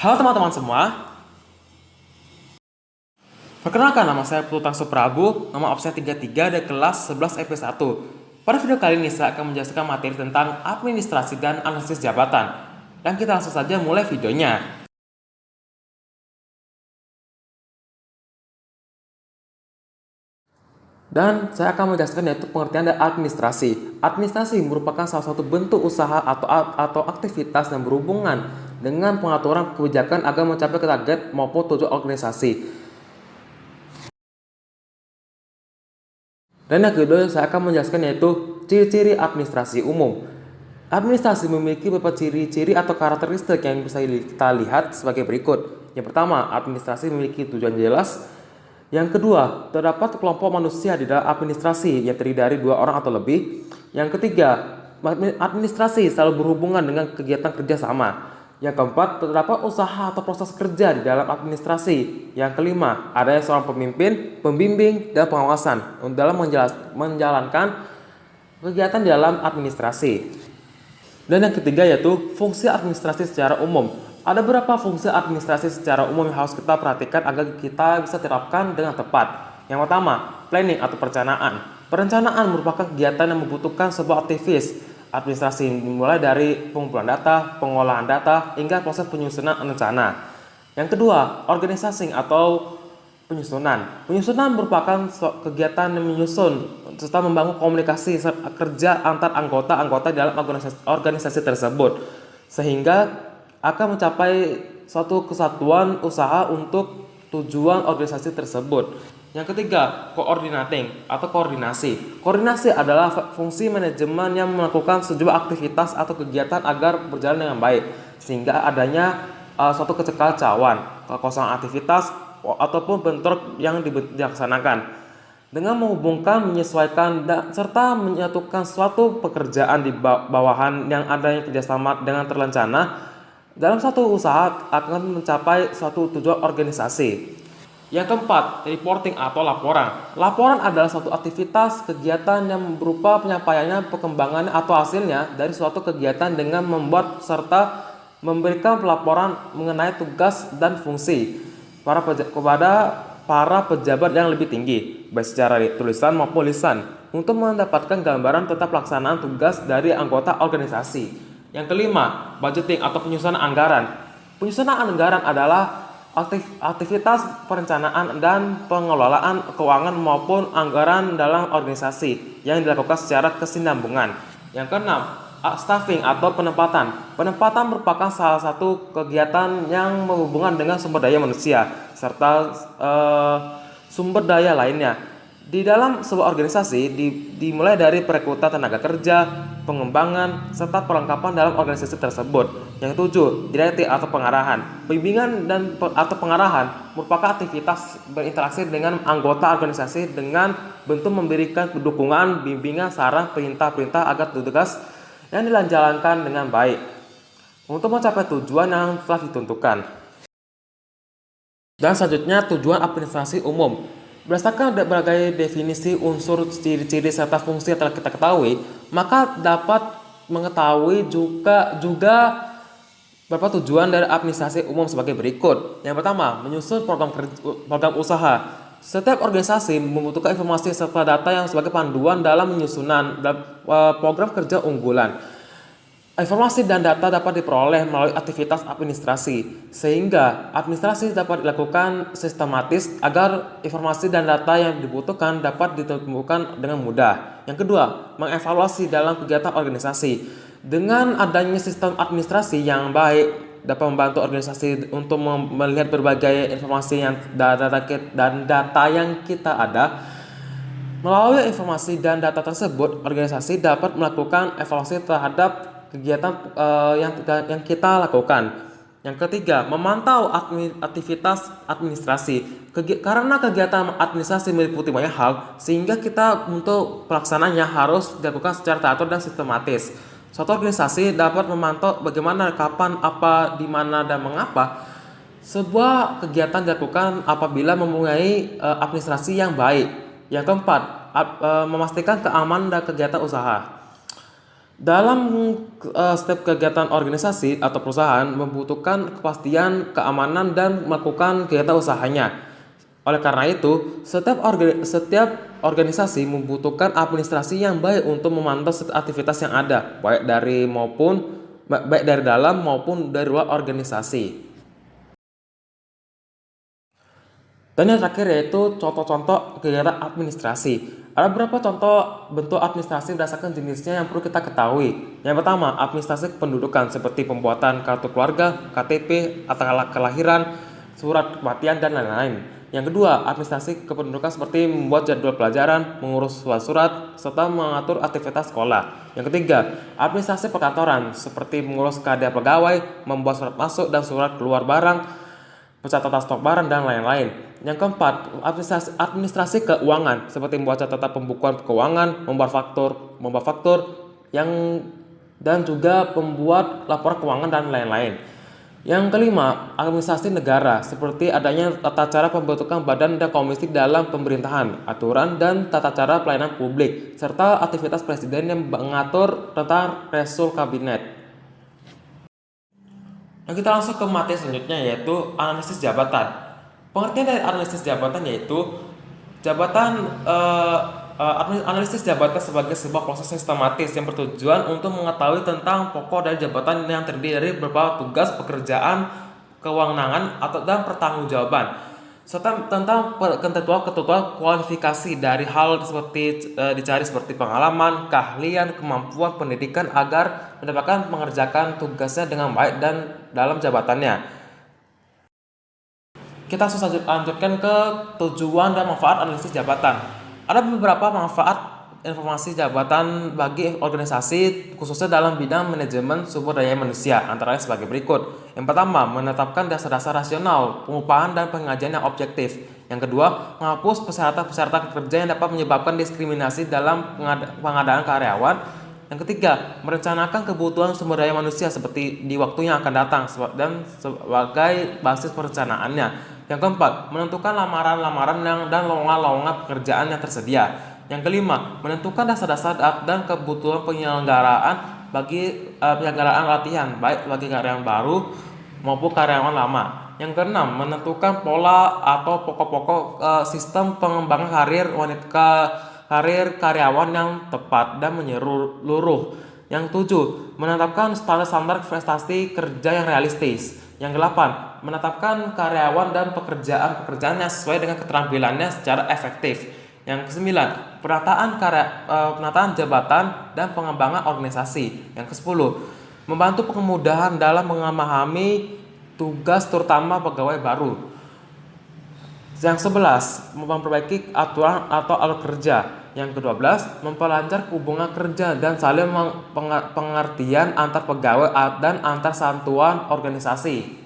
Halo teman-teman semua, perkenalkan nama saya Putra Suprabu, nama absen 33 dari kelas 11 EP1. Pada video kali ini saya akan menjelaskan materi tentang administrasi dan analisis jabatan. Dan kita langsung saja mulai videonya. Dan saya akan menjelaskan yaitu pengertian dari administrasi. Administrasi merupakan salah satu bentuk usaha atau aktivitas yang berhubungan dengan pengaturan kebijakan agar mencapai target maupun tujuan organisasi. Dan yang kedua, saya akan menjelaskan yaitu ciri-ciri administrasi umum. Administrasi memiliki beberapa ciri-ciri atau karakteristik yang bisa kita lihat sebagai berikut. Yang pertama, administrasi memiliki tujuan jelas. Yang kedua, terdapat kelompok manusia di dalam administrasi yang terdiri dari 2 orang atau lebih. Yang ketiga, administrasi selalu berhubungan dengan kegiatan kerjasama. Yang keempat, terdapat usaha atau proses kerja di dalam administrasi. Yang kelima, adanya seorang pemimpin, pembimbing, dan pengawasan dalam menjalankan kegiatan di dalam administrasi. Dan yang ketiga yaitu fungsi administrasi secara umum. Ada beberapa fungsi administrasi secara umum yang harus kita perhatikan agar kita bisa terapkan dengan tepat. Yang pertama, planning atau perencanaan. Perencanaan merupakan kegiatan yang membutuhkan sebuah aktivis. Administrasi dimulai dari pengumpulan data, pengolahan data, hingga proses penyusunan rencana. Yang kedua, organizing atau penyusunan. Penyusunan merupakan kegiatan yang menyusun serta membangun komunikasi kerja antar anggota-anggota dalam organisasi tersebut, sehingga akan mencapai suatu kesatuan usaha untuk tujuan organisasi tersebut. Yang ketiga, coordinating atau koordinasi. Koordinasi adalah fungsi manajemen yang melakukan sejumlah aktivitas atau kegiatan agar berjalan dengan baik, sehingga adanya suatu kekacauan, kekosongan aktivitas ataupun bentrok yang dilaksanakan. Dengan menghubungkan, menyesuaikan, serta menyatukan suatu pekerjaan di bawahan yang adanya kerjasama dengan terencana dalam satu usaha akan mencapai suatu tujuan organisasi. Yang keempat, reporting atau laporan. Laporan adalah suatu aktivitas kegiatan yang berupa penyampaiannya, perkembangannya atau hasilnya dari suatu kegiatan dengan membuat serta memberikan pelaporan mengenai tugas dan fungsi kepada para pejabat yang lebih tinggi, baik secara tulisan maupun lisan, untuk mendapatkan gambaran tentang pelaksanaan tugas dari anggota organisasi. Yang kelima, budgeting atau penyusunan anggaran. Penyusunan anggaran adalah aktivitas perencanaan dan pengelolaan keuangan maupun anggaran dalam organisasi yang dilakukan secara kesinambungan. Yang keenam, staffing atau penempatan. Penempatan merupakan salah satu kegiatan yang berhubungan dengan sumber daya manusia serta sumber daya lainnya. Di dalam sebuah organisasi dimulai dari perekrutan tenaga kerja, pengembangan, serta perlengkapan dalam organisasi tersebut. Yang ketujuh, direktif atau pengarahan. Bimbingan atau pengarahan merupakan aktivitas berinteraksi dengan anggota organisasi dengan bentuk memberikan dukungan, bimbingan, saran, perintah-perintah agar tugas yang dijalankan dengan baik untuk mencapai tujuan yang telah ditentukan. Dan selanjutnya, tujuan administrasi umum. Berdasarkan berbagai definisi unsur, ciri-ciri, serta fungsi yang telah kita ketahui, maka dapat mengetahui juga beberapa tujuan dari administrasi umum sebagai berikut. Yang pertama, menyusun program usaha. Setiap organisasi membutuhkan informasi serta data yang sebagai panduan dalam menyusunan program kerja unggulan. Informasi dan data dapat diperoleh melalui aktivitas administrasi, sehingga administrasi dapat dilakukan sistematis agar informasi dan data yang dibutuhkan dapat ditemukan dengan mudah. Yang kedua, mengevaluasi dalam kegiatan organisasi. Dengan adanya sistem administrasi yang baik, dapat membantu organisasi untuk melihat berbagai informasi dan data yang kita ada. Melalui informasi dan data tersebut, organisasi dapat melakukan evaluasi terhadap kegiatan yang kita lakukan. Yang ketiga, memantau aktivitas administrasi. Karena kegiatan administrasi meliputi banyak hal, sehingga kita untuk pelaksanaannya harus dilakukan secara teratur dan sistematis. Suatu organisasi dapat memantau bagaimana, kapan, apa, di mana, dan mengapa sebuah kegiatan dilakukan apabila mempunyai administrasi yang baik. Yang keempat, memastikan keamanan dan kegiatan usaha. Dalam setiap kegiatan organisasi atau perusahaan membutuhkan kepastian, keamanan, dan melakukan kegiatan usahanya. Oleh karena itu, setiap organisasi membutuhkan administrasi yang baik untuk memantau setiap aktivitas yang ada, baik dari dalam maupun dari luar organisasi. Dan yang terakhir yaitu contoh-contoh kegiatan administrasi. Ada beberapa contoh bentuk administrasi berdasarkan jenisnya yang perlu kita ketahui. Yang pertama, administrasi kependudukan seperti pembuatan kartu keluarga, KTP, atau kelahiran, surat kematian, dan lain-lain. Yang kedua, administrasi kependudukan seperti membuat jadwal pelajaran, mengurus surat-surat, serta mengatur aktivitas sekolah. Yang ketiga, administrasi perkantoran seperti mengurus keadaan pegawai, membuat surat masuk dan surat keluar barang, pencatatan stok barang, dan lain-lain. Yang keempat, administrasi keuangan seperti membuat catatan pembukuan keuangan, membuat faktur dan juga membuat laporan keuangan dan lain-lain. Yang kelima, administrasi negara seperti adanya tata cara pembentukan badan dan komisi dalam pemerintahan, aturan dan tata cara pelayanan publik, serta aktivitas presiden yang mengatur tentang reshuffle kabinet. Nah, kita langsung ke materi selanjutnya yaitu analisis jabatan. Pengertian dari analisis jabatan yaitu analisis jabatan sebagai sebuah proses sistematis yang bertujuan untuk mengetahui tentang pokok dari jabatan yang terdiri dari beberapa tugas, pekerjaan, kewenangan dan pertanggungjawaban, serta tentang ketentuan kualifikasi dari hal dicari seperti pengalaman, keahlian, kemampuan, pendidikan agar mendapatkan mengerjakan tugasnya dengan baik dan dalam jabatannya. Kita langsung lanjutkan ke tujuan dan manfaat analisis jabatan. Ada beberapa manfaat informasi jabatan bagi organisasi khususnya dalam bidang manajemen sumber daya manusia, antara lain sebagai berikut. Yang pertama, menetapkan dasar-dasar rasional, pengupahan dan pengajian yang objektif. Yang kedua, menghapus persyaratan kerja yang dapat menyebabkan diskriminasi dalam pengadaan karyawan. Yang ketiga, merencanakan kebutuhan sumber daya manusia seperti di waktu yang akan datang dan sebagai basis perencanaannya. Yang keempat, menentukan lamaran-lamaran dan lowongan-lowongan pekerjaan yang tersedia. Yang kelima, menentukan dasar-dasar dan kebutuhan penyelenggaraan latihan baik bagi karyawan baru maupun karyawan lama. Yang keenam, menentukan pola atau pokok-pokok sistem pengembangan karir karyawan yang tepat dan menyeluruh. Yang tujuh, menetapkan standar-standar prestasi kerja yang realistis. Yang delapan, menetapkan karyawan dan pekerjaan yang sesuai dengan keterampilannya secara efektif. Yang kesembilan, penataan jabatan dan pengembangan organisasi. Yang kesepuluh, membantu kemudahan dalam memahami tugas terutama pegawai baru. Yang sebelas, memperbaiki aturan atau alur kerja. Yang ke-12, memperlancar hubungan kerja dan saling pengertian antar pegawai dan antar satuan organisasi.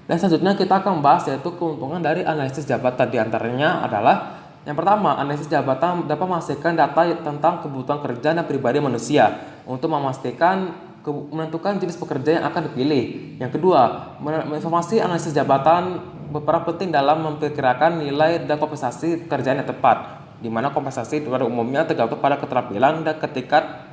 Dan selanjutnya kita akan membahas yaitu keuntungan dari analisis jabatan. Di antaranya adalah yang pertama, analisis jabatan dapat menghasilkan data tentang kebutuhan kerja dan pribadi manusia untuk menentukan jenis pekerja yang akan dipilih. Yang kedua, informasi analisis jabatan berperan penting dalam memperkirakan nilai dan kompensasi pekerjaan yang tepat, di mana kompensasi pada umumnya tergantung pada keterampilan dan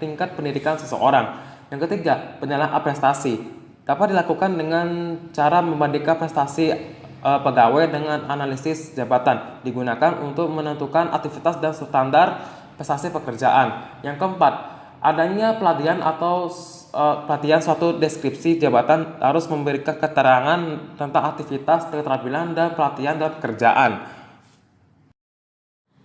tingkat pendidikan seseorang. Yang ketiga, penilaian prestasi dapat dilakukan dengan cara membandingkan prestasi pegawai dengan analisis jabatan, digunakan untuk menentukan aktivitas dan standar prestasi pekerjaan. Yang keempat, adanya pelatihan suatu deskripsi jabatan harus memberikan keterangan tentang aktivitas, keterampilan, dan pelatihan dalam pekerjaan.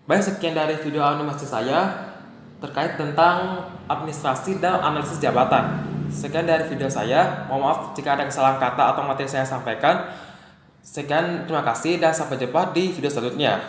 Baik, sekian dari video animasi saya terkait tentang administrasi dan analisis jabatan. Sekian dari video saya. Mohon maaf jika ada kesalahan kata atau materi saya sampaikan. Sekian, terima kasih dan sampai jumpa di video selanjutnya.